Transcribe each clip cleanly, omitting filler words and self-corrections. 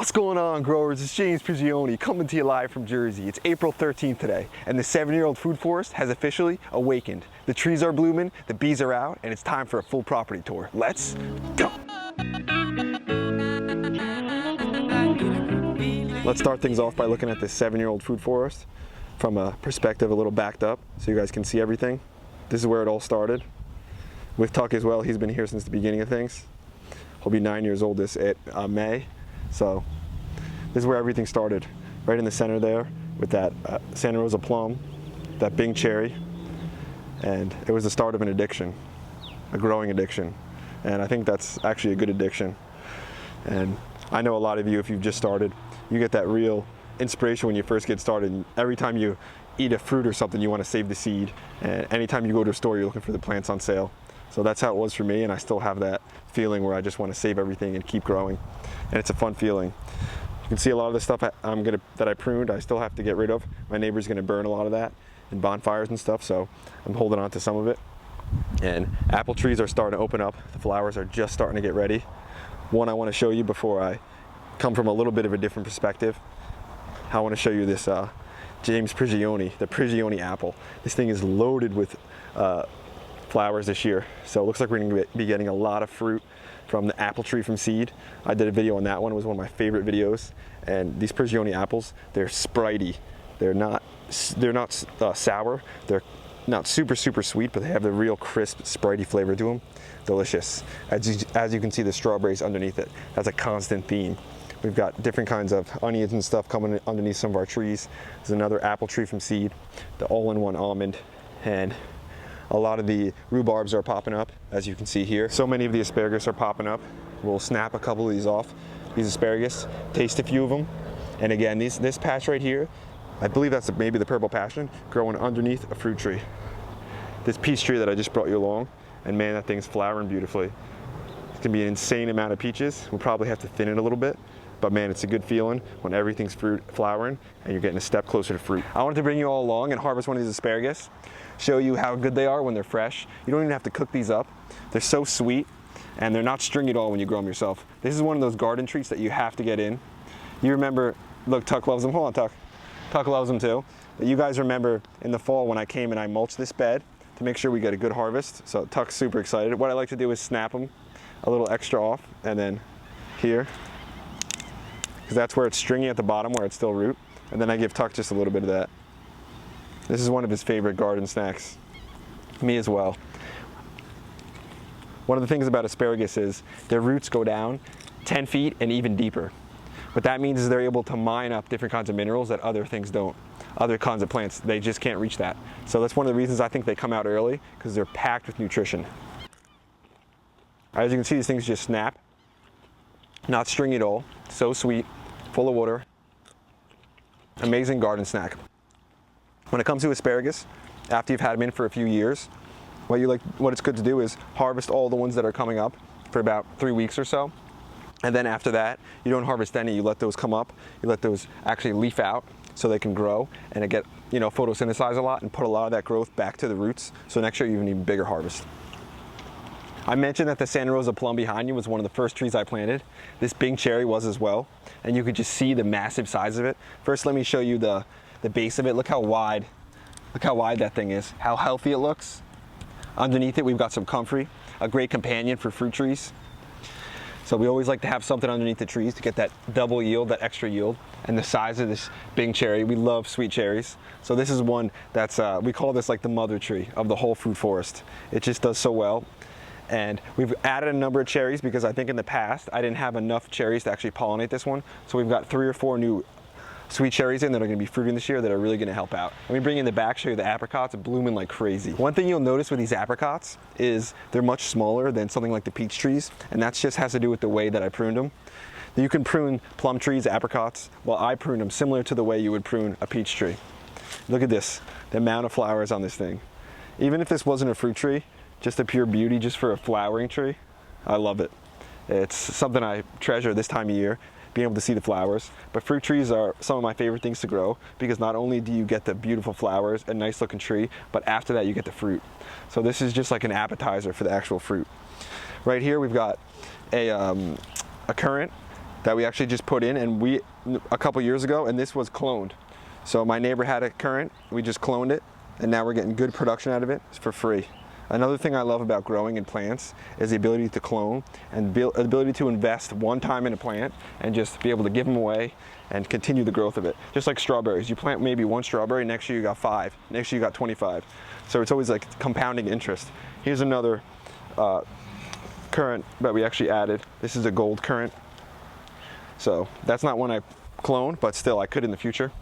What's going on, growers? It's James Prigioni coming to you live from Jersey. It's April 13th today, and the 7-year-old food forest has officially awakened. The trees are blooming, the bees are out, and it's time for a full property tour. Let's go! Let's start things off by looking at this 7-year-old food forest from a perspective a little backed up so you guys can see everything. This is where it all started. With Tuck as well, he's been here since the beginning of things. He'll be 9 years old this May. So this is where everything started, right in the center there with that Santa Rosa plum, that Bing cherry, and it was the start of an addiction, a growing addiction. And I think that's actually a good addiction. And I know a lot of you, if you've just started, you get that real inspiration when you first get started. And every time you eat a fruit or something, you want to save the seed. And anytime you go to a store, you're looking for the plants on sale. So that's how it was for me, and I still have that feeling where I just want to save everything and keep growing. And it's a fun feeling. You can see a lot of the stuff that I pruned, I still have to get rid of. My neighbor's gonna burn a lot of that in bonfires and stuff, so I'm holding on to some of it. And apple trees are starting to open up. The flowers are just starting to get ready. One I want to show you before I come from a little bit of a different perspective. I want to show you this James Prigioni, the Prigioni apple. This thing is loaded with flowers this year, so it looks like we're going to be getting a lot of fruit from the apple tree from seed. I did a video on that one. It was one of my favorite videos. And these Prigioni apples, they're spritey. They're not sour. They're not super sweet, but they have the real crisp, spritey flavor to them. Delicious. As you can see, the strawberries underneath it. That's a constant theme. We've got different kinds of onions and stuff coming underneath some of our trees. There's another apple tree from seed, the all-in-one almond, and a lot of the rhubarbs are popping up, as you can see here. So many of the asparagus are popping up. We'll snap a couple of these off, these asparagus, taste a few of them. And again, this patch right here, I believe that's maybe the purple passion, growing underneath a fruit tree. This peach tree that I just brought you along, and man, that thing's flowering beautifully. It's gonna be an insane amount of peaches. We'll probably have to thin it a little bit, but man, it's a good feeling when everything's flowering and you're getting a step closer to fruit. I wanted to bring you all along and harvest one of these asparagus, show you how good they are when they're fresh. You don't even have to cook these up. They're so sweet, and they're not stringy at all when you grow them yourself. This is one of those garden treats that you have to get in. You remember, look, Tuck loves them. Hold on, Tuck. Tuck loves them too. But you guys remember in the fall when I came and I mulched this bed to make sure we get a good harvest. So Tuck's super excited. What I like to do is snap them a little extra off, and then here, because that's where it's stringy at the bottom where it's still root. And then I give Tuck just a little bit of that. This is one of his favorite garden snacks. Me as well. One of the things about asparagus is their roots go down 10 feet and even deeper. What that means is they're able to mine up different kinds of minerals that other things don't. Other kinds of plants, they just can't reach that. So that's one of the reasons I think they come out early, because they're packed with nutrition. As you can see, these things just snap. Not stringy at all. So sweet, full of water. Amazing garden snack. When it comes to asparagus, after you've had them in for a few years, what it's good to do is harvest all the ones that are coming up for about 3 weeks or so. And then after that, you don't harvest any, you let those come up, you let those actually leaf out so they can grow and get, photosynthesize a lot and put a lot of that growth back to the roots. So next year you have an even bigger harvest. I mentioned that the Santa Rosa plum behind you was one of the first trees I planted. This Bing cherry was as well. And you could just see the massive size of it. First, let me show you the base of it. Look how wide that thing is, how healthy it looks. Underneath it, we've got some comfrey, a great companion for fruit trees. So we always like to have something underneath the trees to get that double yield, that extra yield. And the size of this Bing cherry, we love sweet cherries. So this is one that's, we call this like the mother tree of the whole fruit forest. It just does so well. And we've added a number of cherries because I think in the past, I didn't have enough cherries to actually pollinate this one. So we've got 3 or 4 new sweet cherries in that are going to be fruiting this year that are really going to help out. Let me bring you in the back, show you the apricots blooming like crazy. One thing you'll notice with these apricots is they're much smaller than something like the peach trees, and that just has to do with the way that I pruned them. You can prune plum trees, apricots, while I prune them similar to the way you would prune a peach tree. Look at this, the amount of flowers on this thing. Even if this wasn't a fruit tree, just a pure beauty just for a flowering tree, I love it. It's something I treasure this time of year, being able to see the flowers. But fruit trees are some of my favorite things to grow because not only do you get the beautiful flowers, a nice looking tree, but after that you get the fruit. So this is just like an appetizer for the actual fruit. Right here we've got a currant that we actually just put in, and a couple years ago, and this was cloned. So my neighbor had a currant, we just cloned it, and now we're getting good production out of it for free. Another thing I love about growing in plants is the ability to clone and the ability to invest one time in a plant and just be able to give them away and continue the growth of it. Just like strawberries, you plant maybe one strawberry, next year you got 5, next year you got 25. So it's always like compounding interest. Here's another currant that we actually added. This is a gold currant. So that's not one I cloned, but still I could in the future.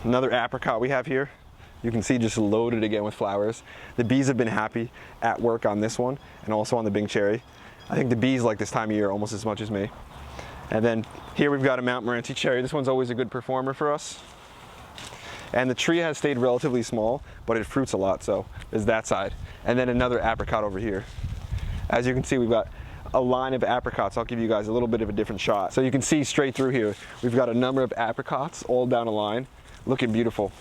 Another apricot we have here. You can see just loaded again with flowers. The bees have been happy at work on this one and also on the Bing cherry. I think the bees like this time of year almost as much as me. And then here we've got a Mount Morency cherry. This one's always a good performer for us. And the tree has stayed relatively small, but it fruits a lot, so there's that side. And then another apricot over here. As you can see, we've got a line of apricots. I'll give you guys a little bit of a different shot. So you can see straight through here, we've got a number of apricots all down a line, looking beautiful.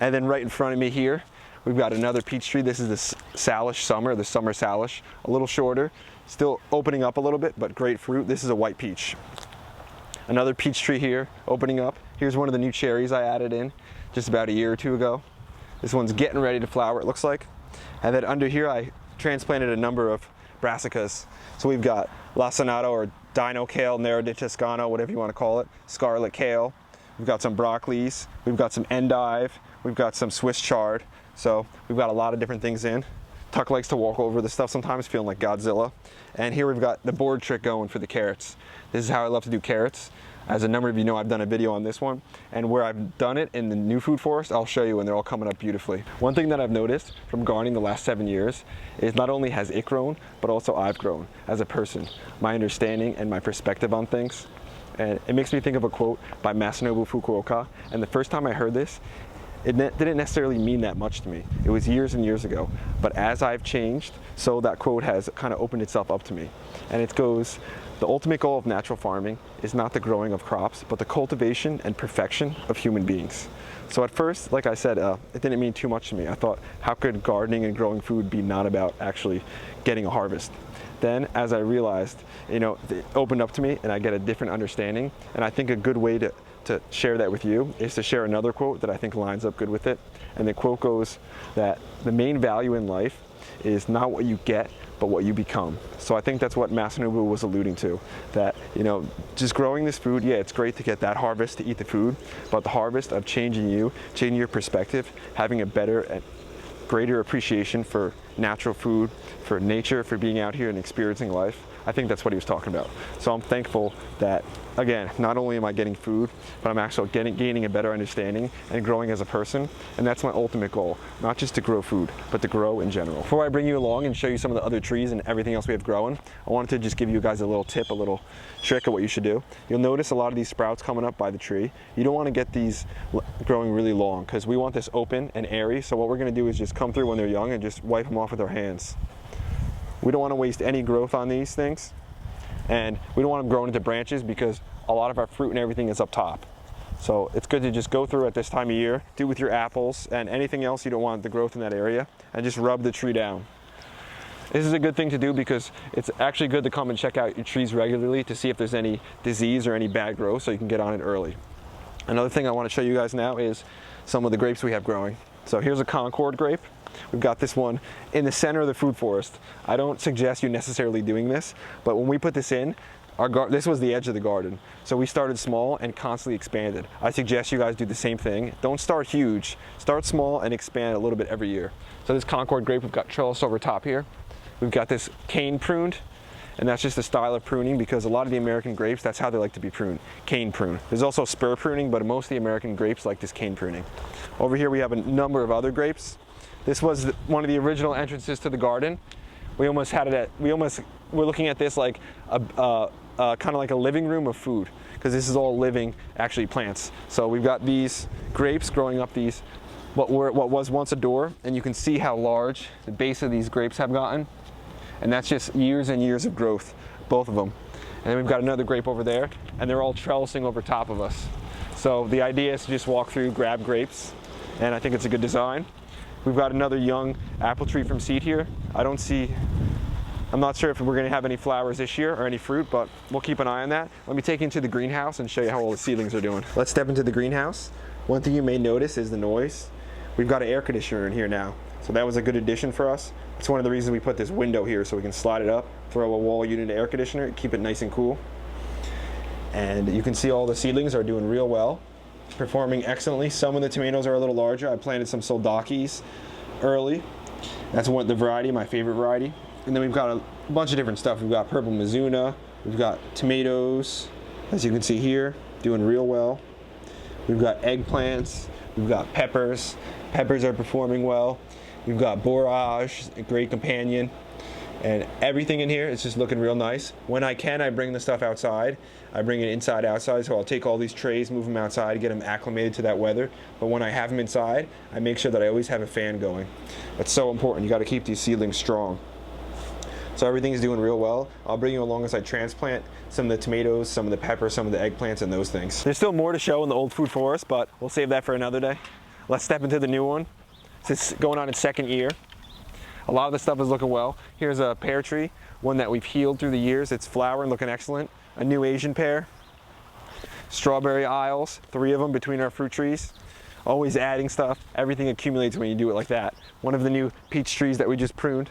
And then right in front of me here, we've got another peach tree. This is the Salish Summer, the Summer Salish. A little shorter, still opening up a little bit, but great fruit. This is a white peach. Another peach tree here, opening up. Here's one of the new cherries I added in just about a year or two ago. This one's getting ready to flower, it looks like. And then under here, I transplanted a number of brassicas. So we've got lacinato or dino kale, nero di Toscano, whatever you want to call it, scarlet kale. We've got some broccolis, we've got some endive, we've got some Swiss chard. So we've got a lot of different things in. Tuck likes to walk over the stuff sometimes, feeling like Godzilla. And here we've got the board trick going for the carrots. This is how I love to do carrots. As a number of you know, I've done a video on this one, and where I've done it in the new food forest, I'll show you, and they're all coming up beautifully. One thing that I've noticed from gardening the last 7 years is not only has it grown, but also I've grown as a person. My understanding and my perspective on things. And it makes me think of a quote by Masanobu Fukuoka, and the first time I heard this, it didn't necessarily mean that much to me. It was years and years ago. But as I've changed, so that quote has kind of opened itself up to me. And it goes, the ultimate goal of natural farming is not the growing of crops, but the cultivation and perfection of human beings. So at first, like I said, it didn't mean too much to me. I thought, how could gardening and growing food be not about actually getting a harvest? Then, as I realized, it opened up to me and I get a different understanding. And I think a good way to share that with you is to share another quote that I think lines up good with it. And the quote goes that the main value in life is not what you get, but what you become. So I think that's what Masanobu was alluding to, that, just growing this food, yeah, it's great to get that harvest to eat the food, but the harvest of changing you, changing your perspective, having a better and greater appreciation for natural food, for nature, for being out here and experiencing life. I think that's what he was talking about. So I'm thankful that, again, not only am I getting food, but I'm actually gaining a better understanding and growing as a person. And that's my ultimate goal, not just to grow food, but to grow in general. Before I bring you along and show you some of the other trees and everything else we have growing, I wanted to just give you guys a little tip, a little trick of what you should do. You'll notice a lot of these sprouts coming up by the tree. You don't want to get these growing really long because we want this open and airy. So what we're going to do is just come through when they're young and just wipe them off with our hands. We don't want to waste any growth on these things, and we don't want them growing into branches because a lot of our fruit and everything is up top. So it's good to just go through at this time of year, do with your apples and anything else you don't want the growth in that area, and just rub the tree down. This is a good thing to do because it's actually good to come and check out your trees regularly to see if there's any disease or any bad growth so you can get on it early. Another thing I want to show you guys now is some of the grapes we have growing. So here's a Concord grape. We've got this one in the center of the food forest. I don't suggest you necessarily doing this, but when we put this in, this was the edge of the garden. So we started small and constantly expanded. I suggest you guys do the same thing. Don't start huge. Start small and expand a little bit every year. So this Concord grape, we've got trellis over top here. We've got this cane pruned, and that's just a style of pruning because a lot of the American grapes, that's how they like to be pruned, cane prune. There's also spur pruning, but most of the American grapes like this cane pruning. Over here we have a number of other grapes. This was one of the original entrances to the garden. We almost had it we're looking at this like kind of like a living room of food because this is all living, actually, plants. So we've got these grapes growing up these, what was once a door, and you can see how large the base of these grapes have gotten. And that's just years and years of growth, both of them. And then we've got another grape over there, and they're all trellising over top of us. So the idea is to just walk through, grab grapes, and I think it's a good design. We've got another young apple tree from seed here. I don't see I'm not sure if we're gonna have any flowers this year or any fruit, but we'll keep an eye on that. Let me take you into the greenhouse and show you how all the seedlings are doing. Let's step into the greenhouse. One thing you may notice is the noise. We've got an air conditioner in here now, so that was a good addition for us. It's one of the reasons we put this window here, so we can slide it up, throw a wall unit air conditioner, keep it nice and cool. And you can see all the seedlings are doing real well, performing excellently. Some of the tomatoes are a little larger. I planted some soldakis early. That's the variety, my favorite variety. And then we've got a bunch of different stuff. We've got purple Mizuna, we've got tomatoes, as you can see here, doing real well. We've got eggplants, we've got peppers. Peppers are performing well. We've got borage, a great companion. And everything in here is just looking real nice. When I can, I bring the stuff outside. I bring it inside, outside, so I'll take all these trays, move them outside, get them acclimated to that weather. But when I have them inside, I make sure that I always have a fan going. That's so important. You gotta keep these seedlings strong. So everything is doing real well. I'll bring you along as I transplant some of the tomatoes, some of the peppers, some of the eggplants, and those things. There's still more to show in the old food forest, but we'll save that for another day. Let's step into the new one. It's going on its second year. A lot of the stuff is looking well. Here's a pear tree, one that we've healed through the years. It's flowering, looking excellent. A new Asian pear. Strawberry aisles, 3 of them between our fruit trees. Always adding stuff. Everything accumulates when you do it like that. One of the new peach trees that we just pruned.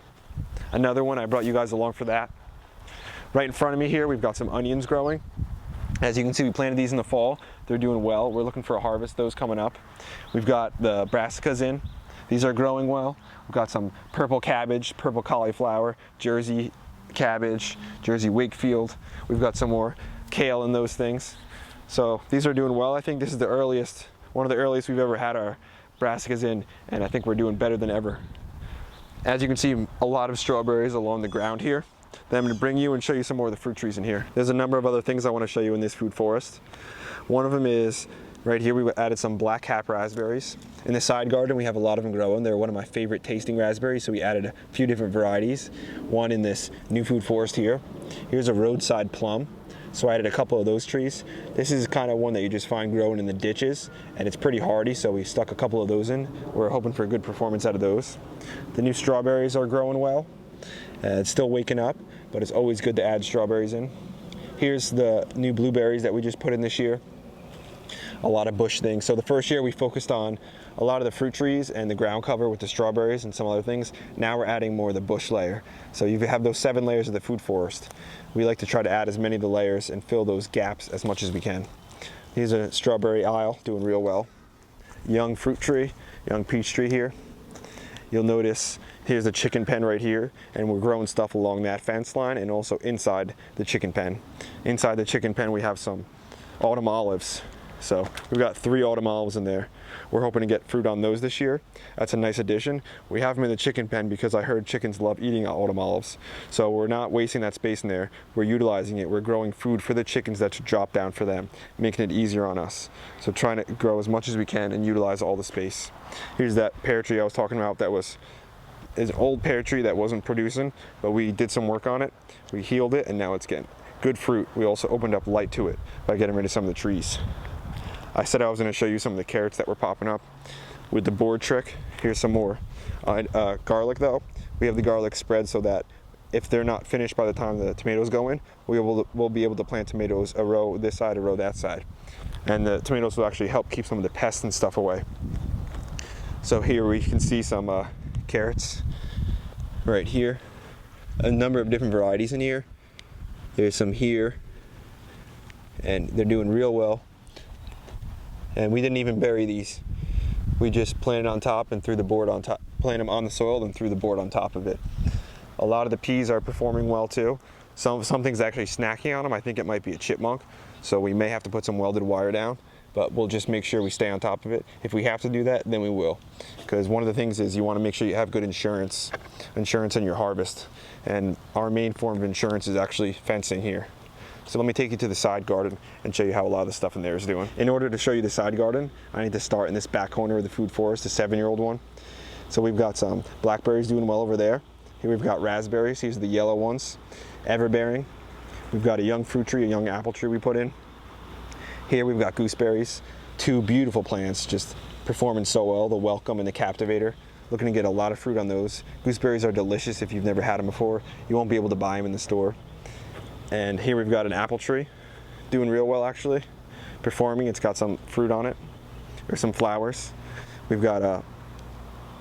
Another one, I brought you guys along for that. Right in front of me here, we've got some onions growing. As you can see, we planted these in the fall. They're doing well. We're looking for a harvest, those coming up. We've got the brassicas in. These are growing well. We've got some purple cabbage, purple cauliflower, Jersey cabbage, Jersey Wakefield. We've got some more kale in those things. So these are doing well. I think this is the earliest, one of the earliest we've ever had our brassicas in, and I think we're doing better than ever. As you can see, a lot of strawberries along the ground here. Then I'm going to bring you and show you some more of the fruit trees in here. There's a number of other things I want to show you in this food forest. One of them is right here. We added some black cap raspberries. In the side garden, we have a lot of them growing. They're one of my favorite tasting raspberries, so we added a few different varieties. One in this new food forest here. Here's a roadside plum. So I added a couple of those trees. This is kind of one that you just find growing in the ditches, and it's pretty hardy, so we stuck a couple of those in. We're hoping for a good performance out of those. The new strawberries are growing well. It's still waking up, but it's always good to add strawberries in. Here's the new blueberries that we just put in this year. A lot of bush things. So the first year we focused on a lot of the fruit trees and the ground cover with the strawberries and some other things. Now we're adding more of the bush layer. So you have those 7 layers of the food forest. We like to try to add as many of the layers and fill those gaps as much as we can. Here's a strawberry aisle doing real well. Young fruit tree, young peach tree here. You'll notice here's the chicken pen right here, and we're growing stuff along that fence line and also inside the chicken pen. Inside the chicken pen we have some autumn olives. So we've got 3 autumn olives in there. We're hoping to get fruit on those this year. That's a nice addition. We have them in the chicken pen because I heard chickens love eating autumn olives. So we're not wasting that space in there. We're utilizing it. We're growing food for the chickens that should drop down for them, making it easier on us. So trying to grow as much as we can and utilize all the space. Here's that pear tree I was talking about that was an old pear tree that wasn't producing, but we did some work on it. We healed it, and now it's getting good fruit. We also opened up light to it by getting rid of some of the trees. I said I was going to show you some of the carrots that were popping up with the board trick. Here's some more. Garlic though, we have the garlic spread so that if they're not finished by the time the tomatoes go in, we'll be able to plant tomatoes a row this side, a row that side. And the tomatoes will actually help keep some of the pests and stuff away. So here we can see some carrots right here. A number of different varieties in here. There's some here, and they're doing real well. And we didn't even bury these. We just planted on top and threw the board on top, planted them on the soil and threw the board on top of it. A lot of the peas are performing well too. Something's actually snacking on them. I think it might be a chipmunk. So we may have to put some welded wire down, but we'll just make sure we stay on top of it. If we have to do that, then we will. Because one of the things is you want to make sure you have good insurance in your harvest. And our main form of insurance is actually fencing here. So let me take you to the side garden and show you how a lot of the stuff in there is doing. In order to show you the side garden, I need to start in this back corner of the food forest, the 7-year-old one. So we've got some blackberries doing well over there. Here we've got raspberries, these are the yellow ones, everbearing. We've got a young fruit tree, a young apple tree we put in. Here we've got gooseberries, 2 beautiful plants just performing so well, the Welcome and the Captivator. Looking to get a lot of fruit on those. Gooseberries are delicious if you've never had them before. You won't be able to buy them in the store. And here we've got an apple tree, doing real well actually, performing. It's got some fruit on it, or some flowers. We've got a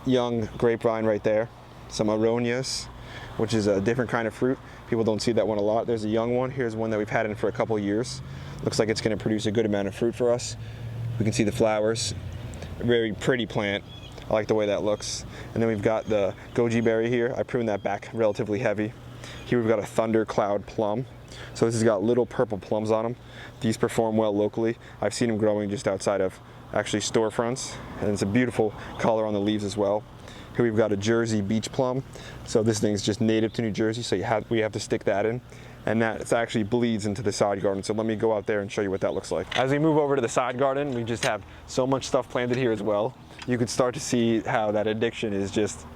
young grapevine right there, some aronias, which is a different kind of fruit. People don't see that one a lot. There's a young one. Here's one that we've had in for a couple years. Looks like it's going to produce a good amount of fruit for us. We can see the flowers. A very pretty plant. I like the way that looks. And then we've got the goji berry here. I pruned that back relatively heavy. Here we've got a thundercloud plum. So this has got little purple plums on them. These perform well locally. I've seen them growing just outside of actually storefronts, and it's a beautiful color on the leaves as well. Here we've got a Jersey beach plum. So this thing's just native to New Jersey, so we have to stick that in. And that actually bleeds into the side garden. So let me go out there and show you what that looks like. As we move over to the side garden, we just have so much stuff planted here as well. You can start to see how that addiction is just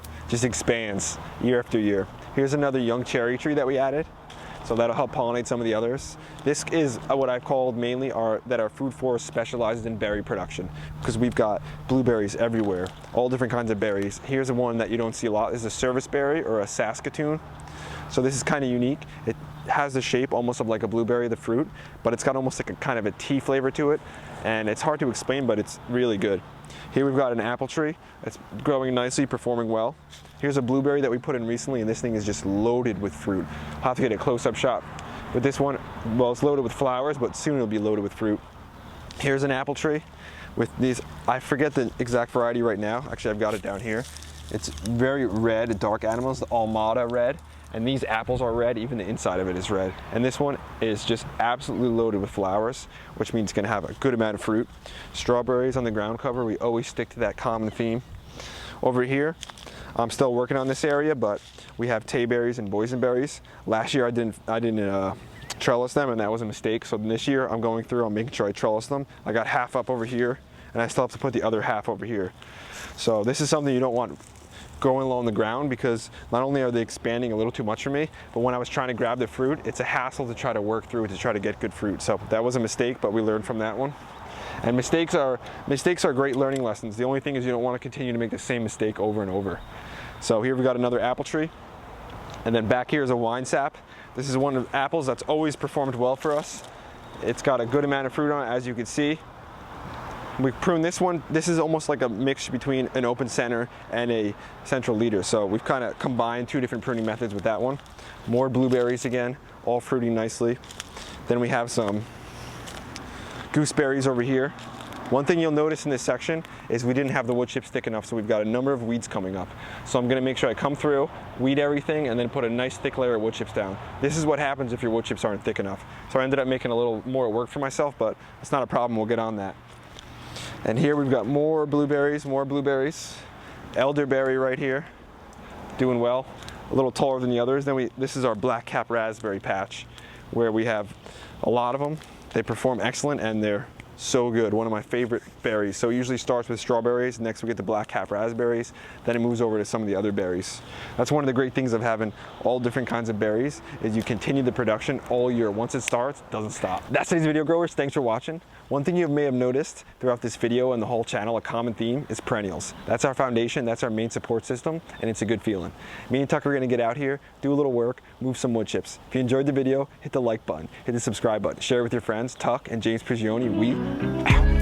expands year after year. Here's another young cherry tree that we added. So that'll help pollinate some of the others. This is what I've called mainly that our food forest specializes in berry production, because we've got blueberries everywhere, all different kinds of berries. Here's the one that you don't see a lot. This is a service berry, or a Saskatoon. So this is kind of unique. It has the shape almost of like a blueberry, the fruit, but it's got almost like a kind of a tea flavor to it, and it's hard to explain, but it's really good. Here we've got an apple tree. It's growing nicely, performing well. Here's a blueberry that we put in recently, and this thing is just loaded with fruit. I'll have to get a close-up shot. With this one, well, it's loaded with flowers, but soon it'll be loaded with fruit. Here's an apple tree with these, I forget the exact variety right now. Actually, I've got it down here. It's very red, dark animals, the Almada red. And these apples are red, even the inside of it is red. And this one is just absolutely loaded with flowers, which means it's gonna have a good amount of fruit. Strawberries on the ground cover, we always stick to that common theme. Over here, I'm still working on this area, but we have tayberries and boysenberries. Last year I didn't trellis them, and that was a mistake. So this year I'm going through, I'm making sure I trellis them. I got half up over here, and I still have to put the other half over here. So this is something you don't want growing low on the ground, because not only are they expanding a little too much for me, but when I was trying to grab the fruit, it's a hassle to try to work through to try to get good fruit. So that was a mistake, but we learned from that one. And mistakes are great learning lessons. The only thing is you don't want to continue to make the same mistake over and over. So here we got another apple tree, and then back here is a wine sap. This is one of the apples that's always performed well for us. It's got a good amount of fruit on it, as you can see. We pruned this one. This is almost like a mix between an open center and a central leader. So we've kind of combined two different pruning methods with that one. More blueberries again, all fruiting nicely. Then we have some gooseberries over here. One thing you'll notice in this section is we didn't have the wood chips thick enough, so we've got a number of weeds coming up. So I'm gonna make sure I come through, weed everything, and then put a nice thick layer of wood chips down. This is what happens if your wood chips aren't thick enough. So I ended up making a little more work for myself, but it's not a problem, we'll get on that. And here we've got more blueberries, elderberry right here, doing well, a little taller than the others. Then this is our black cap raspberry patch, where we have a lot of them. They perform excellent, and they're so good, one of my favorite berries. So it usually starts with strawberries, next we get the black cap raspberries, then it moves over to some of the other berries. That's one of the great things of having all different kinds of berries, is you continue the production all year. Once it starts, it doesn't stop. That's today's video, growers. Thanks for watching. One thing you may have noticed throughout this video and the whole channel, a common theme, is perennials. That's our foundation, that's our main support system, and it's a good feeling. Me and Tucker are gonna get out here, do a little work, move some wood chips. If you enjoyed the video, hit the like button, hit the subscribe button, share it with your friends. Tuck and James Prigioni, we out.